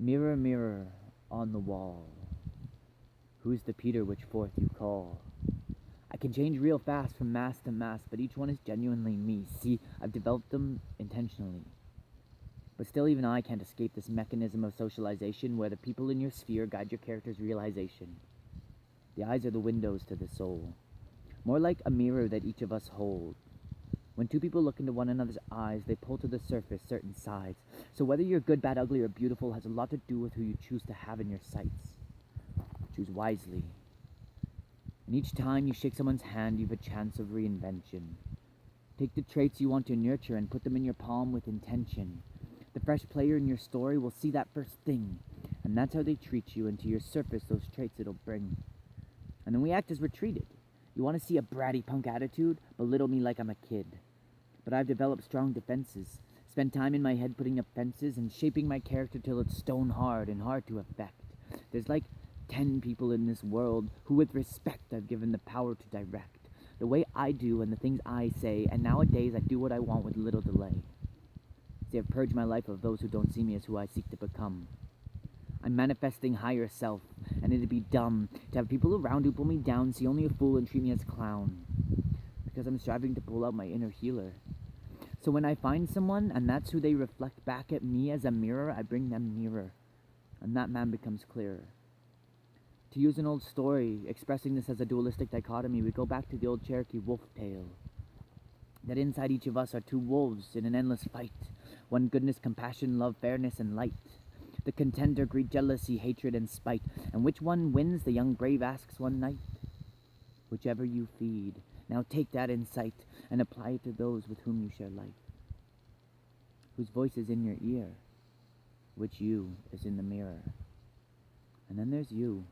Mirror, mirror on the wall, who's the Peter which forth you call? I can change real fast from mask to mask, but each one is genuinely me. See, I've developed them intentionally. But still, even I can't escape this mechanism of socialization where the people in your sphere guide your character's realization. The eyes are the windows to the soul, more like a mirror that each of us hold. When two people look into one another's eyes, they pull to the surface certain sides. So whether you're good, bad, ugly, or beautiful has a lot to do with who you choose to have in your sights. Choose wisely. And each time you shake someone's hand, you have a chance of reinvention. Take the traits you want to nurture and put them in your palm with intention. The fresh player in your story will see that first thing, and that's how they treat you, and to your surface those traits it'll bring. And then we act as we're treated. You want to see a bratty punk attitude? Belittle me like I'm a kid. But I've developed strong defenses, spent time in my head putting up fences and shaping my character till it's stone hard and hard to affect. There's like 10 people in this world who with respect I've given the power to direct. The way I do and the things I say, and nowadays I do what I want with little delay. See, I've purged my life of those who don't see me as who I seek to become. I'm manifesting higher self, and it'd be dumb to have people around who pull me down, see only a fool, and treat me as a clown. Because I'm striving to pull out my inner healer. So when I find someone, and that's who they reflect back at me as a mirror, I bring them nearer, and that man becomes clearer. To use an old story, expressing this as a dualistic dichotomy, we go back to the old Cherokee wolf tale. That inside each of us are two wolves in an endless fight. One goodness, compassion, love, fairness, and light. The contender, greed, jealousy, hatred, and spite. And which one wins, the young brave asks one night. Whichever you feed. Now take that insight and apply it to those with whom you share life. Whose voice is in your ear. Which you is in the mirror. And then there's you.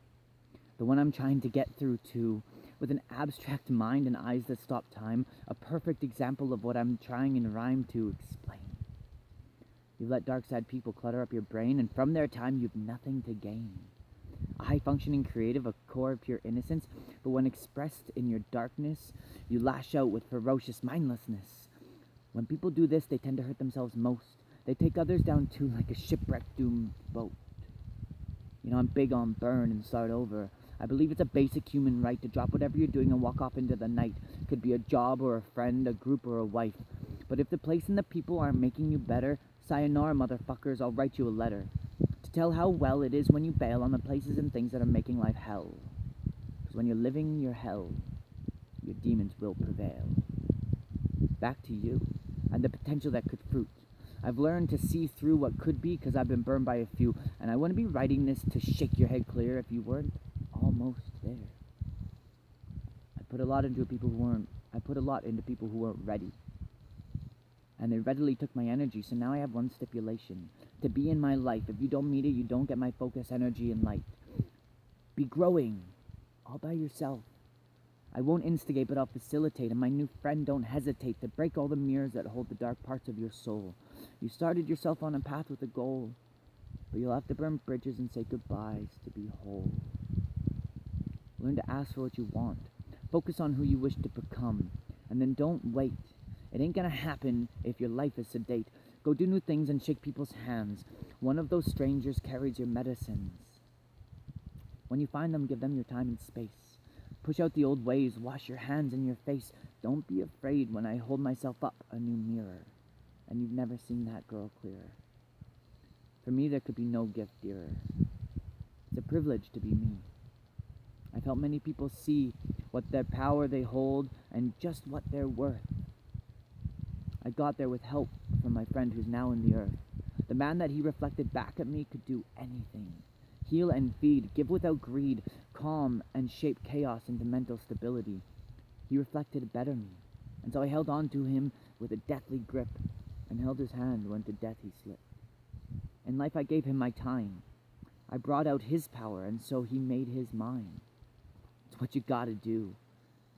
The one I'm trying to get through to. With an abstract mind and eyes that stop time. A perfect example of what I'm trying in rhyme to explain. You've let dark-side people clutter up your brain, and from their time you've nothing to gain. A high-functioning creative, a core of pure innocence, but when expressed in your darkness, you lash out with ferocious mindlessness. When people do this, they tend to hurt themselves most. They take others down too, like a shipwrecked doomed boat. You know, I'm big on burn and start over. I believe it's a basic human right to drop whatever you're doing and walk off into the night. Could be a job or a friend, a group or a wife. But if the place and the people aren't making you better, sayonara, motherfuckers, I'll write you a letter to tell how well it is when you bail on the places and things that are making life hell. Because when you're living your hell, your demons will prevail. Back to you, and the potential that could fruit. I've learned to see through what could be because I've been burned by a few, and I wouldn't be writing this to shake your head clear if you weren't almost there. I put a lot into people who weren't ready. And they readily took my energy, so now I have one stipulation. To be in my life. If you don't meet it, you don't get my focus, energy, and light. Be growing, all by yourself. I won't instigate, but I'll facilitate, and my new friend, don't hesitate to break all the mirrors that hold the dark parts of your soul. You started yourself on a path with a goal, but you'll have to burn bridges and say goodbyes to be whole. Learn to ask for what you want. Focus on who you wish to become, and then don't wait. It ain't gonna happen if your life is sedate. Go do new things and shake people's hands. One of those strangers carries your medicines. When you find them, give them your time and space. Push out the old ways, wash your hands and your face. Don't be afraid when I hold myself up a new mirror, and you've never seen that girl clearer. For me, there could be no gift dearer. It's a privilege to be me. I've helped many people see what their power they hold and just what they're worth. I got there with help from my friend who's now in the earth. The man that he reflected back at me could do anything. Heal and feed, give without greed, calm and shape chaos into mental stability. He reflected a better me, and so I held on to him with a deathly grip and held his hand when to death he slipped. In life I gave him my time. I brought out his power, and so he made his mine. It's what you gotta do.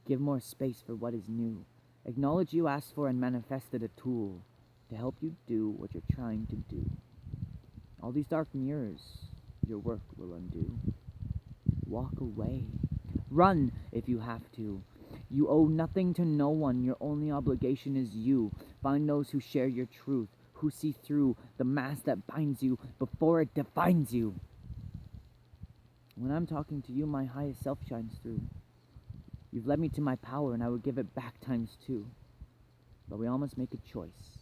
Give more space for what is new. Acknowledge you asked for and manifested a tool to help you do what you're trying to do. All these dark mirrors, your work will undo. Walk away. Run if you have to. You owe nothing to no one. Your only obligation is you. Find those who share your truth, who see through the mask that binds you before it defines you. When I'm talking to you, my highest self shines through. You've led me to my power, and I would give it back times two. But we all must make a choice.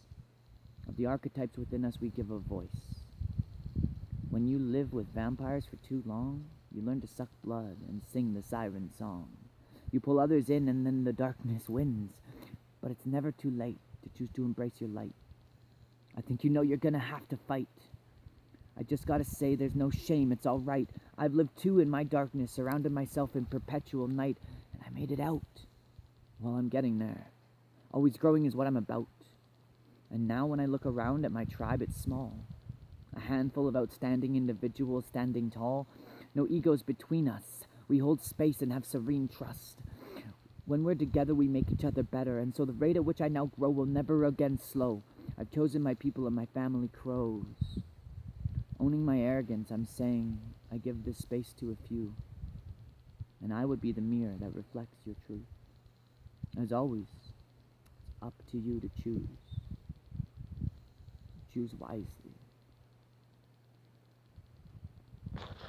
Of the archetypes within us, we give a voice. When you live with vampires for too long, you learn to suck blood and sing the siren song. You pull others in, and then the darkness wins. But it's never too late to choose to embrace your light. I think you know you're gonna have to fight. I just gotta say there's no shame, it's alright. I've lived too in my darkness, surrounded myself in perpetual night, and I made it out. Well, I'm getting there. Always growing is what I'm about. And now when I look around at my tribe, it's small. A handful of outstanding individuals standing tall. No egos between us. We hold space and have serene trust. When we're together, we make each other better, and so the rate at which I now grow will never again slow. I've chosen my people and my family crows. Owning my arrogance, I'm saying I give this space to a few, and I would be the mirror that reflects your truth. As always, it's up to you to choose. Choose wisely.